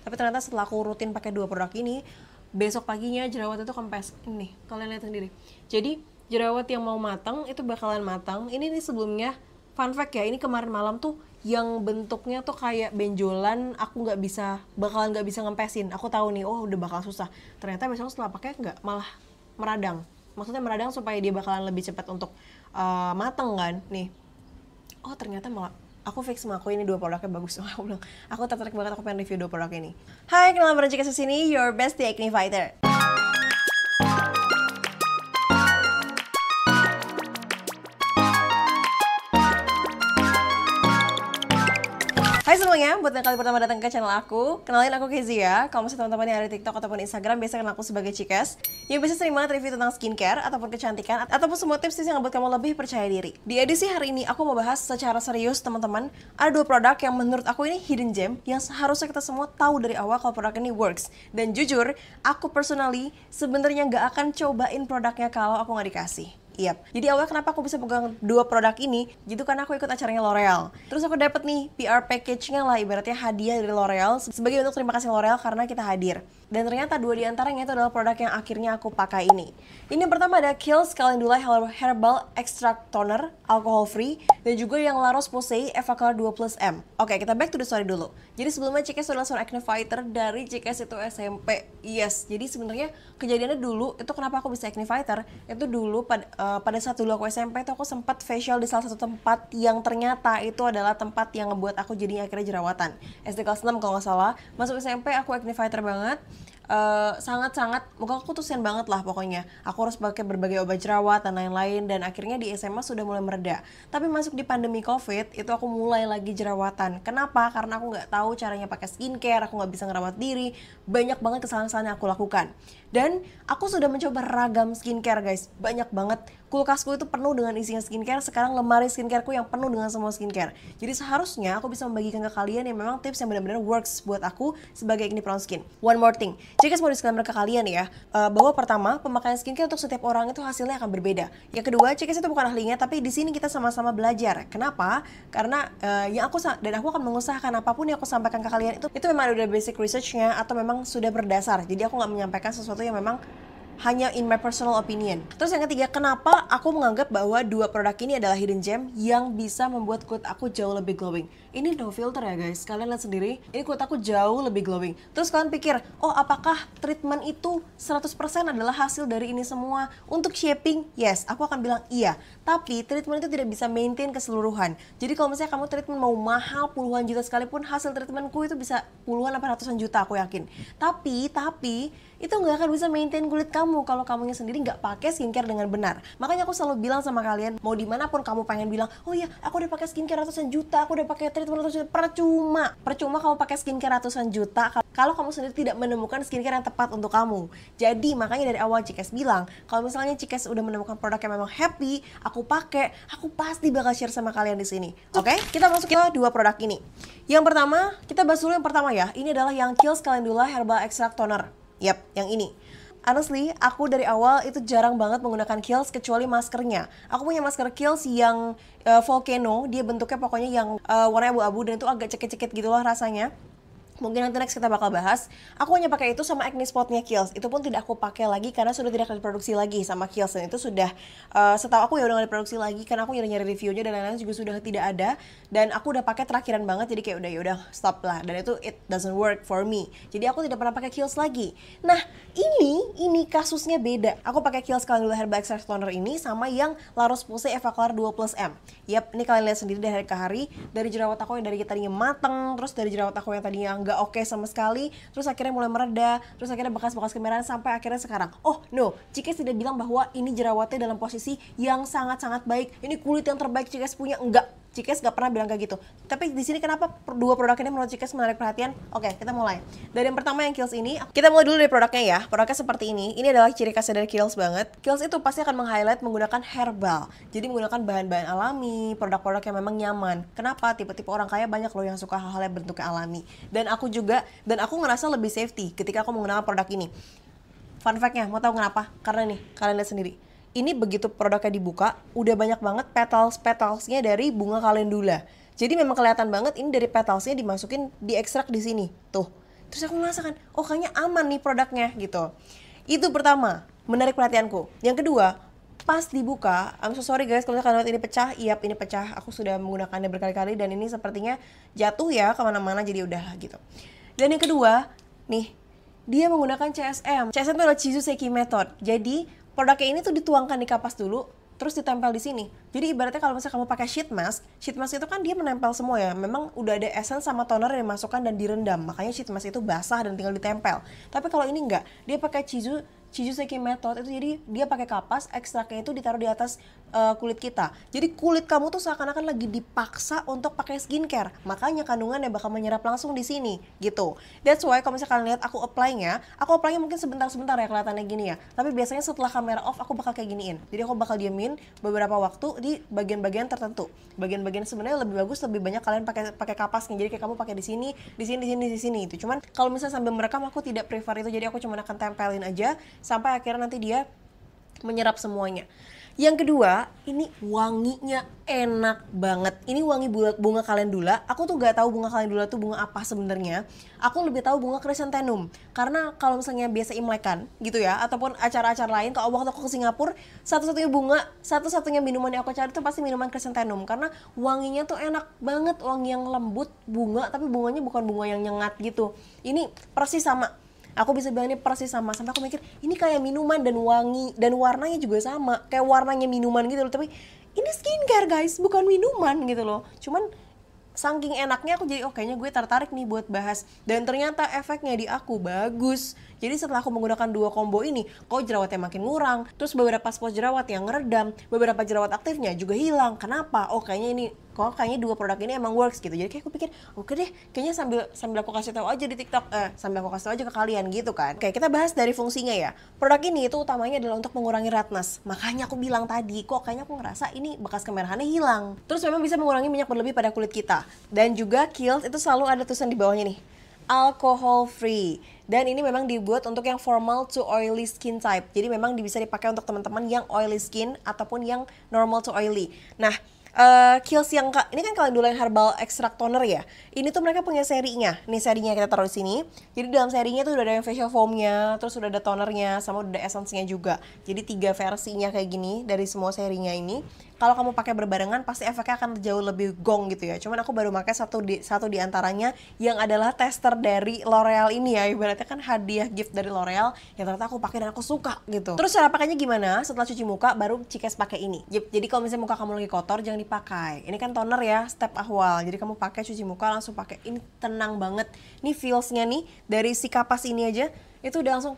Tapi ternyata setelah aku rutin pakai 2 produk ini, besok paginya jerawat itu kempes. Ini kalian lihat sendiri. Jadi jerawat yang mau matang itu bakalan matang. Ini nih sebelumnya fun fact ya, ini kemarin malam tuh yang bentuknya tuh kayak benjolan, aku bakalan nggak bisa ngempesin. Aku tahu nih, oh udah bakal susah. Ternyata besok setelah pakai nggak, malah meradang. Maksudnya meradang supaya dia bakalan lebih cepat untuk mateng kan. Nih, oh ternyata malah aku fix sama aku ini 2 produknya bagus. Aku bilang, aku tertarik banget, aku pengen review 2 produk ini. Hai, kenal bareng Cika sini, your best acne fighter. Hai semuanya, buat yang kali pertama datang ke channel aku, kenalin aku Kezia. Kalau misalnya teman-teman yang ada di TikTok ataupun Instagram, biasa kenal aku sebagai Cikes, yang biasa sering banget review tentang skincare ataupun kecantikan ataupun semua tips yang ngebuat kamu lebih percaya diri. Di edisi hari ini aku mau bahas secara serius teman-teman, ada 2 produk yang menurut aku ini hidden gem yang seharusnya kita semua tahu dari awal kalau produk ini works. Dan jujur, aku personally sebenarnya nggak akan cobain produknya kalau aku nggak dikasih. Yap. Jadi awalnya kenapa aku bisa pegang 2 produk ini, gitu karena aku ikut acaranya L'Oreal. Terus aku dapet nih PR package-nya lah, ibaratnya hadiah dari L'Oreal sebagai bentuk terima kasih L'Oreal karena kita hadir. Dan ternyata 2 di antaranya itu adalah produk yang akhirnya aku pakai ini. Ini yang pertama ada Kiehl's Calendula Herbal Extract Toner, alcohol free, dan juga yang La Roche-Posay Evaclar 2+M. Oke, kita back to the story dulu. Jadi sebelumnya Cikes adalah seorang acne fighter dari Cikes itu SMP. Yes, jadi sebenarnya kejadiannya dulu itu kenapa aku bisa acne fighter, itu dulu pada saat dulu aku SMP itu aku sempat facial di salah satu tempat yang ternyata itu adalah tempat yang ngebuat aku jadinya akhirnya jerawatan. SD kelas 6 kalau nggak salah, masuk SMP aku acne fighter banget. Sangat-sangat muka aku tuh sen banget lah pokoknya. Aku harus pakai berbagai obat jerawat dan lain-lain, dan akhirnya di SMA sudah mulai mereda. Tapi masuk di pandemi COVID itu aku mulai lagi jerawatan. Kenapa? Karena aku nggak tahu caranya pakai skincare, aku nggak bisa ngerawat diri, banyak banget kesalahan-kesalahan yang aku lakukan. Dan aku sudah mencoba ragam skincare guys, banyak banget. Kulkasku itu penuh dengan isinya skincare, sekarang lemari skincareku yang penuh dengan semua skincare. Jadi seharusnya aku bisa membagikan ke kalian yang memang tips yang benar-benar works buat aku sebagai acne prone skin. One more thing, Cikes mau disclaimer ke kalian ya, bahwa pertama, pemakaian skincare untuk setiap orang itu hasilnya akan berbeda. Yang kedua, Cikes itu bukan ahlinya, tapi di sini kita sama-sama belajar. Kenapa? Karena dan aku akan mengusahakan apapun yang aku sampaikan ke kalian itu memang ada basic research-nya atau memang sudah berdasar. Jadi aku nggak menyampaikan sesuatu yang memang hanya in my personal opinion. Terus yang ketiga, kenapa aku menganggap bahwa 2 produk ini adalah hidden gem yang bisa membuat kulit aku jauh lebih glowing. Ini no filter ya guys, kalian lihat sendiri, ini kulit aku jauh lebih glowing. Terus kalian pikir, oh apakah treatment itu 100% adalah hasil dari ini semua? Untuk shaping, yes, aku akan bilang iya. Tapi treatment itu tidak bisa maintain keseluruhan. Jadi kalau misalnya kamu treatment mau mahal puluhan juta sekalipun, hasil treatmentku itu bisa puluhan sampai ratusan juta aku yakin. Tapi itu nggak akan bisa maintain kulit kamu kalau kamunya sendiri nggak pakai skincare dengan benar. Makanya aku selalu bilang sama kalian, mau dimanapun kamu pengen bilang, oh iya aku udah pakai skincare ratusan juta, aku udah pakai treatment ratusan juta, percuma kamu pakai skincare ratusan juta kalau kamu sendiri tidak menemukan skincare yang tepat untuk kamu. Jadi makanya dari awal Cikes bilang, kalau misalnya Cikes udah menemukan produk yang memang happy, aku pakai, aku pasti bakal share sama kalian di sini. Oke, kita masuk ke 2 produk ini. Yang pertama, kita bahas dulu yang pertama ya. Ini adalah yang Kiehl's Calendula Herbal Extract Toner. Yap, yang ini. Honestly, aku dari awal itu jarang banget menggunakan Kiehl's kecuali maskernya. Aku punya masker Kiehl's yang Volcano, dia bentuknya pokoknya yang warnanya abu-abu dan itu agak cekit-cekit gitu loh rasanya. Mungkin nanti next kita bakal bahas. Aku hanya pakai itu sama acne spotnya Kiehl's. Itu pun tidak aku pakai lagi karena sudah tidak diproduksi lagi sama Kiehl's. Dan itu sudah, setahu aku ya udah gak diproduksi lagi karena aku nyari-nyari reviewnya dan lain-lain juga sudah tidak ada. Dan aku udah pakai terakhiran banget, jadi kayak udah stop lah. Dan itu it doesn't work for me. Jadi aku tidak pernah pakai Kiehl's lagi. Nah ini kasusnya beda. Aku pakai Kiehl's Calendula Herbal Extract Toner ini sama yang La Roche-Posay Evaclar 2+M. Yap, ini kalian lihat sendiri dari hari ke hari. Dari jerawat aku yang dari tadinya mateng, terus dari jerawat aku yang tadinya nggak oke sama sekali, terus akhirnya mulai mereda, terus akhirnya bekas-bekas kemerahan sampai akhirnya sekarang. Oh no, Cikes tidak bilang bahwa ini jerawatnya dalam posisi yang sangat-sangat baik, ini kulit yang terbaik Cikes punya, enggak. Cikes gak pernah bilang kayak gitu. Tapi di sini kenapa 2 produk ini menurut Cikes menarik perhatian? Oke, kita mulai. Dari yang pertama yang Kiehl's ini, kita mulai dulu dari produknya ya. Produknya seperti ini. Ini adalah ciri khasnya dari Kiehl's banget. Kiehl's itu pasti akan meng-highlight menggunakan herbal. Jadi menggunakan bahan-bahan alami, produk-produk yang memang nyaman. Kenapa? Tipe-tipe orang kaya banyak loh yang suka hal-hal yang bentuknya alami. Dan aku ngerasa lebih safety ketika aku menggunakan produk ini. Fun fact-nya, mau tahu kenapa? Karena nih, kalian lihat sendiri. Ini begitu produknya dibuka, udah banyak banget petalsnya dari bunga kalendula. Jadi memang kelihatan banget ini dari petalsnya dimasukin, diekstrak di sini. Tuh. Terus aku ngerasakan, oh kayaknya aman nih produknya gitu. Itu pertama, menarik perhatianku. Yang kedua, pas dibuka, I'm so sorry guys kalau kalian lihat ini pecah. Yap, ini pecah. Aku sudah menggunakannya berkali-kali dan ini sepertinya jatuh ya kemana-mana, jadi udahlah gitu. Dan yang kedua, nih, dia menggunakan CSM. CSM itu adalah Chizu-Seiki Method. Jadi produknya ini tuh dituangkan di kapas dulu, terus ditempel di sini. Jadi ibaratnya kalau misalnya kamu pakai sheet mask itu kan dia menempel semua ya. Memang udah ada essence sama toner yang dimasukkan dan direndam. Makanya sheet mask itu basah dan tinggal ditempel. Tapi kalau ini enggak, dia pakai Chizu-Seiki Method itu, jadi dia pakai kapas, ekstraknya itu ditaruh di atas kulit kita. Jadi kulit kamu tuh seakan-akan lagi dipaksa untuk pakai skincare. Makanya kandungannya bakal menyerap langsung di sini gitu. That's why kalau misalnya kalian lihat aku apply-nya mungkin sebentar-sebentar ya kelihatannya gini ya. Tapi biasanya setelah kamera off aku bakal kayak giniin. Jadi aku bakal diemin beberapa waktu di bagian-bagian tertentu. Bagian-bagian sebenarnya lebih bagus, lebih banyak kalian pakai kapasnya. Jadi kayak kamu pakai di sini itu. Cuman kalau misalnya sambil merekam aku tidak prefer itu. Jadi aku cuma akan tempelin aja sampai akhirnya nanti dia menyerap semuanya. Yang kedua, ini wanginya enak banget. Ini wangi bunga kalendula. Aku tuh gak tahu bunga kalendula tuh bunga apa sebenarnya. Aku lebih tahu bunga chrysanthemum. Karena kalau misalnya biasa imlekan gitu ya, ataupun acara-acara lain, kalau waktu aku ke Singapura, satu-satunya minuman yang aku cari tuh pasti minuman chrysanthemum. Karena wanginya tuh enak banget, wangi yang lembut bunga, tapi bunganya bukan bunga yang nyengat gitu. Ini persis sama. Aku bisa bilang ini persis sama, sampai aku mikir ini kayak minuman dan wangi dan warnanya juga sama, kayak warnanya minuman gitu loh. Tapi ini skincare guys, bukan minuman gitu loh. Cuman saking enaknya aku jadi kayaknya gue tertarik nih buat bahas. Dan ternyata efeknya di aku bagus. Jadi setelah aku menggunakan dua combo ini, kok jerawatnya makin ngurang. Terus beberapa spot jerawat yang ngeredam, beberapa jerawat aktifnya juga hilang. Kenapa? Kayaknya dua produk ini emang works gitu. Jadi kayak aku pikir, oke deh, kayaknya sambil aku kasih tahu aja di TikTok, sambil aku kasih tahu aja ke kalian gitu kan. Oke, kita bahas dari fungsinya ya. Produk ini itu utamanya adalah untuk mengurangi redness. Makanya aku bilang tadi, kayaknya aku ngerasa ini bekas kemerahannya hilang. Terus memang bisa mengurangi minyak berlebih pada kulit kita. Dan juga Kiehl's itu selalu ada tulisan di bawahnya nih, alcohol free. Dan ini memang dibuat untuk yang formal to oily skin type. Jadi memang bisa dipakai untuk teman-teman yang oily skin ataupun yang normal to oily. Nah, Kiehl's yang ini kan calendula yang herbal extract toner ya. Ini tuh mereka punya serinya. Nih serinya kita taruh di sini. Jadi dalam serinya tuh udah ada yang facial foamnya, terus udah ada tonernya, sama udah ada essence-nya juga. Jadi 3 versinya kayak gini dari semua serinya ini. Kalau kamu pakai berbarengan pasti efeknya akan jauh lebih gong gitu ya. Cuman aku baru pakai satu di antaranya yang adalah tester dari L'Oreal ini ya. Ibaratnya kan hadiah gift dari L'Oreal yang ternyata aku pakai dan aku suka gitu. Terus cara pakainya gimana? Setelah cuci muka baru Cikes pakai ini. Jadi kalau misalnya muka kamu lagi kotor jangan dipakai. Ini kan toner ya, step awal. Jadi kamu pakai cuci muka langsung pakai. Ini tenang banget. Ini feels-nya nih dari si kapas ini aja itu udah langsung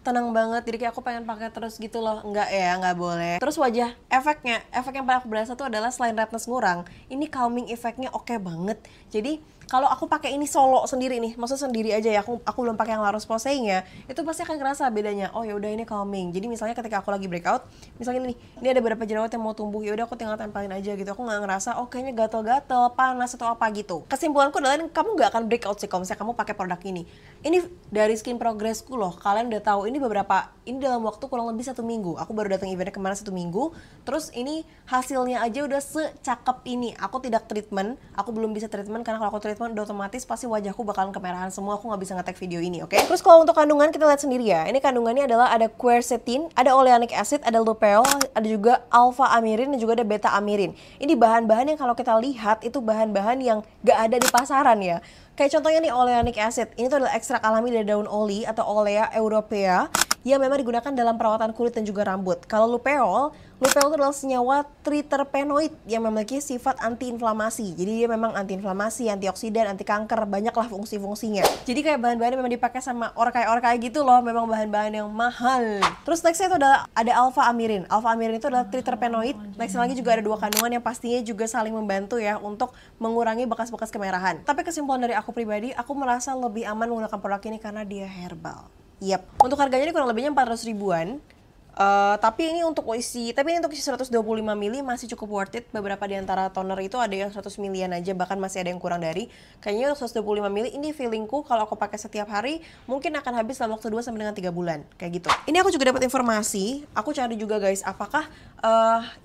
tenang banget. Jadi kayak aku pengen pakai terus gitu loh. Enggak ya, nggak boleh. Terus wajah, efek yang paling aku berasa tuh adalah selain redness ngurang, ini calming efeknya oke banget. Jadi kalau aku pakai ini solo sendiri nih, maksudnya sendiri aja ya, aku belum pakai yang La Roche-Posay-nya, itu pasti akan kerasa bedanya. Oh ya udah ini calming. Jadi misalnya ketika aku lagi breakout, misalnya nih, ini ada beberapa jerawat yang mau tumbuh, ya udah aku tinggal tempelin aja gitu. Aku nggak ngerasa kayaknya gatel-gatel, panas atau apa gitu. Kesimpulanku adalah kamu nggak akan breakout sih kalau misalnya kamu pakai produk ini. Ini dari Skin Progressku loh, kalian udah tahu ini dalam waktu kurang lebih 1 minggu. Aku baru datang eventnya kemarin 1 minggu, terus ini hasilnya aja udah secakep ini. Aku tidak treatment, aku belum bisa treatment karena kalau aku treatment udah otomatis pasti wajahku bakalan kemerahan semua. Aku nggak bisa nge-tag video ini, oke? Terus kalau untuk kandungan kita lihat sendiri ya. Ini kandungannya adalah ada quercetin, ada oleanic acid, ada lupeol, ada juga alpha amirin dan juga ada beta amirin. Ini bahan-bahan yang kalau kita lihat itu bahan-bahan yang nggak ada di pasaran ya. Kayak contohnya nih oleanic acid. Ini tuh adalah ekstrak alami dari daun oli atau Olea europea yang memang digunakan dalam perawatan kulit dan juga rambut. Kalau lupeol itu adalah senyawa triterpenoid yang memiliki sifat antiinflamasi. Jadi dia memang antiinflamasi, antioksidan, anti kanker, banyaklah fungsi-fungsinya. Jadi kayak bahan-bahan yang memang dipakai sama orkai-orkai gitu loh, memang bahan-bahan yang mahal. Terus nextnya itu ada alpha amirin. Alpha amirin itu adalah triterpenoid. Nextnya lagi juga ada 2 kandungan yang pastinya juga saling membantu ya untuk mengurangi bekas-bekas kemerahan. Tapi kesimpulan dari aku pribadi, aku merasa lebih aman menggunakan produk ini karena dia herbal. Yap, untuk harganya ini kurang lebihnya 400 ribuan. Tapi ini untuk isi 125 ml masih cukup worth it. Beberapa di antara toner itu ada yang 100 ml aja, bahkan masih ada yang kurang dari. Kayaknya 125 ml ini feelingku kalau aku pakai setiap hari mungkin akan habis dalam waktu 2 sampai dengan 3 bulan kayak gitu. Ini aku juga dapat informasi, aku cari juga guys, apakah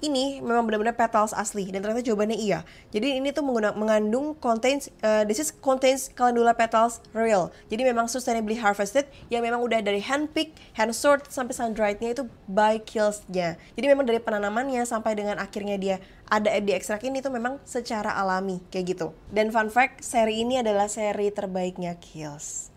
ini memang benar-benar petals asli, dan ternyata jawabannya iya. Jadi ini tuh mengandung contains calendula petals real. Jadi memang sustainably harvested, yang memang udah dari hand pick, hand sort sampai sun dried-nya itu by Kiehl's-nya. Jadi memang dari penanamannya sampai dengan akhirnya dia ada di ekstrak ini tuh memang secara alami kayak gitu. Dan fun fact, seri ini adalah seri terbaiknya Kiehl's.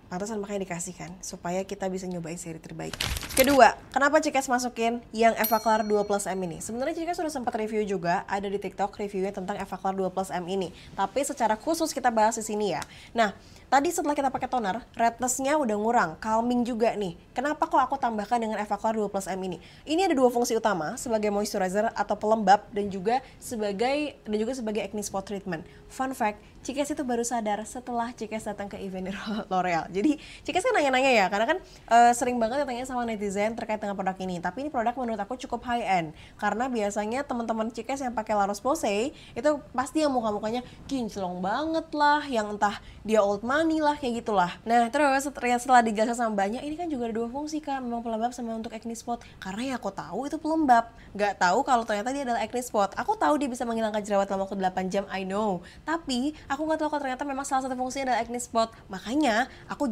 Pantesan makanya dikasihkan supaya kita bisa nyobain seri terbaik. Kedua, kenapa Cikes masukin yang Evaclar 2+M ini? Sebenarnya Cikes sudah sempat review juga, ada di TikTok reviewnya tentang Evaclar 2+M ini. Tapi secara khusus kita bahas di sini ya. Nah, tadi setelah kita pakai toner, redness-nya udah ngurang, calming juga nih. Kenapa kok aku tambahkan dengan Evaclar 2+M ini? Ini ada dua fungsi utama, sebagai moisturizer atau pelembab dan juga sebagai acne spot treatment. Fun fact, Cikes itu baru sadar setelah Cikes datang ke event L'Oreal. Jadi Cikes kan nanya-nanya ya, karena kan sering banget tanya sama netizen terkait dengan produk ini. Tapi ini produk menurut aku cukup high end, karena biasanya teman-teman Cikes yang pakai La Roche-Posay itu pasti yang muka-mukanya kinclong banget lah, yang entah dia old money lah, kayak gitulah. Nah terus setelah dijelaskan sama banyak, ini kan juga ada dua fungsi Kak, memang pelembab sama untuk acne spot. Karena ya aku tahu itu pelembab, nggak tahu kalau ternyata dia adalah acne spot. Aku tahu dia bisa menghilangkan jerawat dalam waktu 8 jam, I know. Tapi aku nggak tahu kalau ternyata memang salah satu fungsinya adalah acne spot. Makanya aku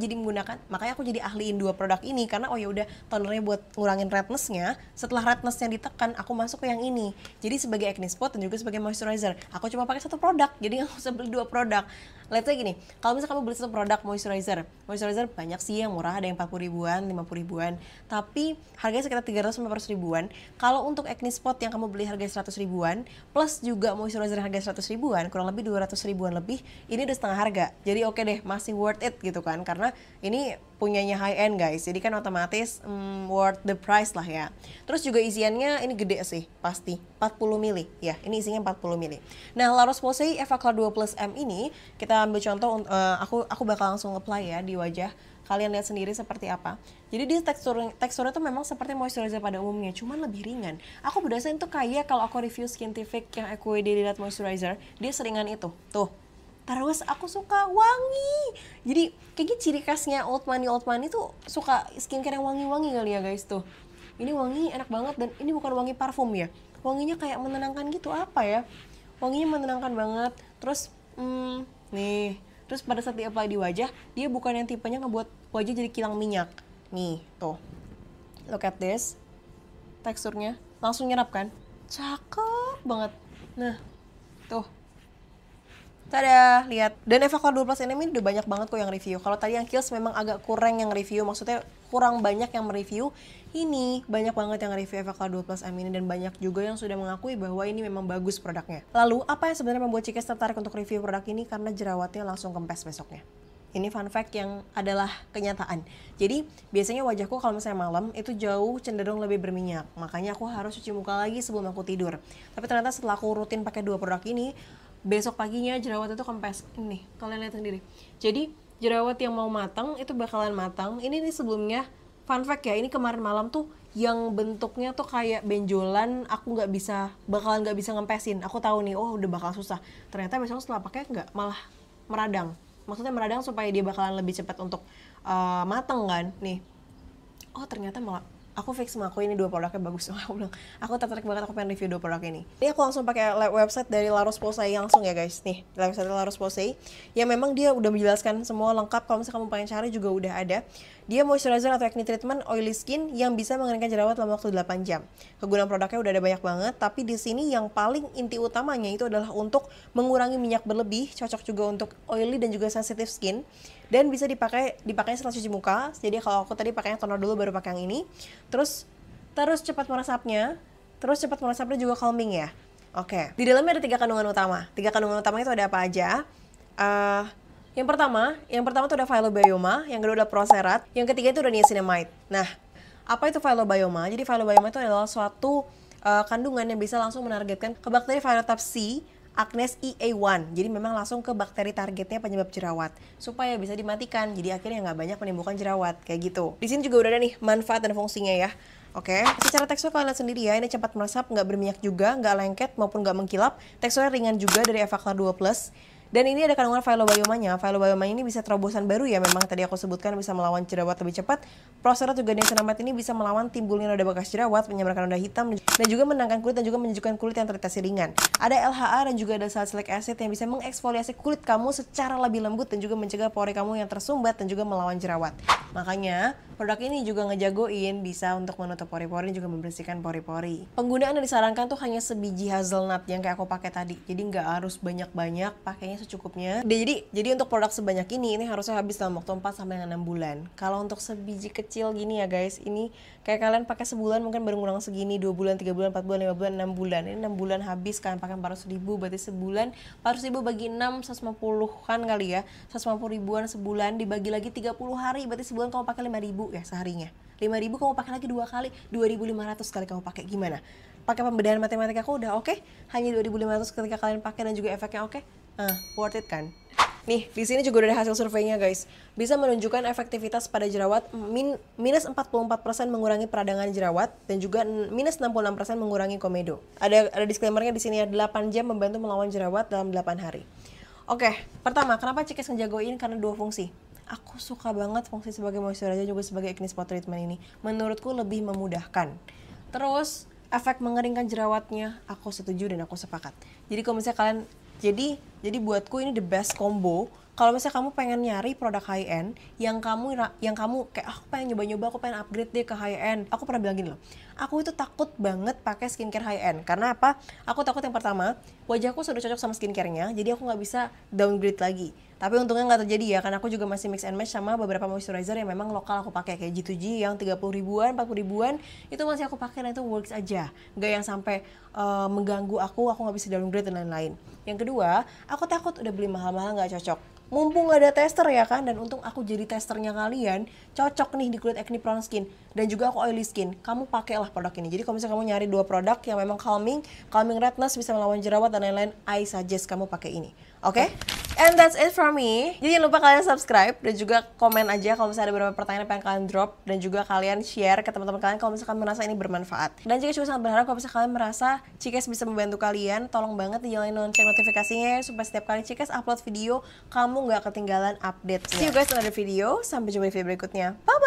jadi ahliin dua produk ini, karena oh ya udah, tonernya buat ngurangin redness-nya. Setelah redness-nya ditekan, aku masuk ke yang ini. Jadi sebagai acne spot dan juga sebagai moisturizer. Aku cuma pakai satu produk, jadi nggak usah beli dua produk. Let's say gini, kalau misalnya kamu beli satu produk moisturizer banyak sih yang murah, ada yang 40 ribuan, 50 ribuan, tapi harganya sekitar 300-500 ribuan. Kalau untuk acne spot yang kamu beli harga 100 ribuan, plus juga moisturizer harga 100 ribuan, kurang lebih 200 ribuan lebih, ini udah setengah harga. Jadi oke deh, masih worth it gitu kan, karena ini punyanya high end guys, jadi kan otomatis worth the price lah ya. Terus juga isiannya ini gede sih, pasti 40 ml ya, ini isinya 40 ml. Nah, La Roche-Posay Evaclar 2+M ini kita ambil contoh, aku bakal langsung apply ya di wajah. Kalian lihat sendiri seperti apa. Jadi dia teksturnya tuh memang seperti moisturizer pada umumnya, cuman lebih ringan. Aku berdasarkan tuh kayak kalau aku review Skintific yang Equate Daily Light Moisturizer, dia seringan itu. Tuh. Terus aku suka wangi. Jadi kayaknya ciri khasnya old money tuh suka skincare yang wangi-wangi kali ya guys tuh. Ini wangi enak banget, dan ini bukan wangi parfum ya. Wanginya kayak menenangkan gitu, apa ya? Wanginya menenangkan banget. Terus nih, terus pada saat di-apply di wajah, dia bukan yang tipenya ngebuat wajah jadi kilang minyak. Nih, tuh. Look at this. Teksturnya langsung nyerap kan? Cakep banget. Nah, tuh. Tada, lihat. Dan Evaclar 2+M ini udah banyak banget kok yang review. Kalau tadi yang Kiehl's memang agak kurang yang review, maksudnya kurang banyak yang mereview. Ini banyak banget yang review Evaclar 2+M ini, dan banyak juga yang sudah mengakui bahwa ini memang bagus produknya. Lalu, apa yang sebenarnya membuat Cikes tertarik untuk review produk ini? Karena jerawatnya langsung kempes besoknya. Ini fun fact yang adalah kenyataan. Jadi, biasanya wajahku kalau misalnya malam itu jauh cenderung lebih berminyak. Makanya aku harus cuci muka lagi sebelum aku tidur. Tapi ternyata setelah aku rutin pakai dua produk ini, besok paginya jerawat itu kempes. Ini, kalian lihat sendiri. Jadi, jerawat yang mau matang itu bakalan matang. Ini nih sebelumnya, fun fact ya, ini kemarin malam tuh yang bentuknya tuh kayak benjolan, aku bakalan nggak bisa ngempesin. Aku tahu nih, oh udah bakal susah. Ternyata besok setelah pakai nggak, malah meradang. Maksudnya meradang supaya dia bakalan lebih cepat untuk mateng kan. Nih, oh ternyata malah aku fix sama aku ini dua produknya bagus. Aku bilang, aku tertarik banget, aku pengen review dua produk ini. Ini aku langsung pakai website dari La Roche-Posay langsung ya guys. Nih, website La Roche-Posay. Ya memang dia udah menjelaskan semua lengkap, kalau misalnya kamu pengen cari juga udah ada. Dia moisturizer atau acne treatment oily skin yang bisa mengeringkan jerawat dalam waktu 8 jam. Kegunaan produknya udah ada banyak banget, tapi di sini yang paling inti utamanya itu adalah untuk mengurangi minyak berlebih, cocok juga untuk oily dan juga sensitive skin. Dan bisa dipakai setelah cuci muka. Jadi kalau aku tadi pakainya toner dulu baru pakai yang ini. Terus cepat meresapnya. Terus cepat meresapnya juga calming ya. Oke. Di dalamnya ada 3 kandungan utama. 3 kandungan utama itu ada apa aja? Yang pertama itu ada Phylobioma, yang kedua ada Procerat, yang ketiga itu ada Niacinamide. Nah, apa itu Phylobioma? Jadi Phylobioma itu adalah suatu kandungan yang bisa langsung menargetkan ke bakteri Phyllotype C Agnes EA1. Jadi memang langsung ke bakteri targetnya penyebab jerawat supaya bisa dimatikan. Jadi akhirnya nggak banyak menimbulkan jerawat kayak gitu. Di sini juga udah ada nih manfaat dan fungsinya ya. Oke, secara tekstur kalian lihat sendiri ya, ini cepat meresap, nggak berminyak juga, nggak lengket maupun nggak mengkilap. Teksturnya ringan juga dari Evaclar 2+. Dan ini ada kandungan Phyllobiomanya. Phyllobioma ini bisa terobosan baru ya, memang tadi aku sebutkan bisa melawan jerawat lebih cepat. Prosera juga niacinamide ini bisa melawan timbulnya noda bekas jerawat, menyamarkan noda hitam, dan juga menenangkan kulit dan juga menyejukkan kulit yang teritasi ringan. Ada LHA dan juga ada salicylic acid yang bisa mengeksfoliasi kulit kamu secara lebih lembut dan juga mencegah pori kamu yang tersumbat dan juga melawan jerawat. Makanya produk ini juga ngejagoin bisa untuk menutup pori-pori dan juga membersihkan pori-pori. Penggunaan yang disarankan tuh hanya sebiji hazelnut yang kayak aku pakai tadi. Jadi nggak harus banyak-banyak, pakainya secukupnya. Jadi untuk produk sebanyak ini harusnya habis dalam waktu 4 sampai 6 bulan. Kalau untuk sebiji kecil gini ya guys, ini kayak kalian pakai sebulan mungkin baru ngurang segini, 2 bulan, 3 bulan, 4 bulan, 5 bulan, 6 bulan. Ini 6 bulan habis, kalian pakai 400.000, berarti sebulan 400.000 bagi 6, 150-an kali ya. 150 ribuan sebulan dibagi lagi 30 hari, berarti sebulan kamu pakai 5.000 ya seharinya. 5.000 kamu pakai lagi 2 kali, 2.500 kali kamu pakai. Gimana? Pakai pembedahan matematika aku udah oke? Hanya 2.500 ketika kalian pakai dan juga efeknya oke? Worth it kan? Nih, di sini juga udah ada hasil surveinya guys. Bisa menunjukkan efektivitas pada jerawat minus 44% mengurangi peradangan jerawat dan juga minus 66% mengurangi komedo. Ada disclaimernya di sini ya, 8 jam membantu melawan jerawat dalam 8 hari. Oke, pertama, kenapa Cikes ngejagoin? Karena 2 fungsi. Aku suka banget fungsi sebagai moisturizer juga sebagai acne spot treatment ini. Menurutku lebih memudahkan. Terus, efek mengeringkan jerawatnya, aku setuju dan aku sepakat. Jadi kalau misalnya kalian jadi buatku ini the best combo. Kalau misalnya kamu pengen nyari produk high end yang kamu kayak aku pengen nyoba-nyoba, aku pengen upgrade deh ke high end. Aku pernah bilang gini loh. Aku itu takut banget pakai skincare high end. Karena apa? Aku takut yang pertama, wajahku sudah cocok sama skincare-nya, jadi aku nggak bisa downgrade lagi. Tapi untungnya nggak terjadi ya, karena aku juga masih mix and match sama beberapa moisturizer yang memang lokal aku pakai kayak G2G yang 30 ribuan, 40 ribuan, itu masih aku pakai dan itu works aja. Nggak yang sampai mengganggu aku nggak bisa downgrade dan lain-lain. Yang kedua, aku takut udah beli mahal-mahal nggak cocok. Mumpung gak ada tester ya kan, dan untung aku jadi testernya kalian, cocok nih di kulit acne prone skin dan juga aku oily skin. Kamu pakailah produk ini. Jadi kalau misalnya kamu nyari 2 produk yang memang calming redness, bisa melawan jerawat dan lain-lain, I suggest kamu pakai ini. Oke? And that's it from me. Jadi jangan lupa kalian subscribe dan juga komen aja kalau misalnya ada beberapa pertanyaan yang pengen kalian drop, dan juga kalian share ke teman-teman kalian kalau misalkan merasa ini bermanfaat. Dan juga sangat berharap kalau misalnya kalian merasa Cikes bisa membantu kalian, tolong banget dinyalain lonceng notifikasinya ya, supaya setiap kali Cikes upload video, kamu nggak ketinggalan update. See you guys in another video. Sampai jumpa di video berikutnya. Bye bye.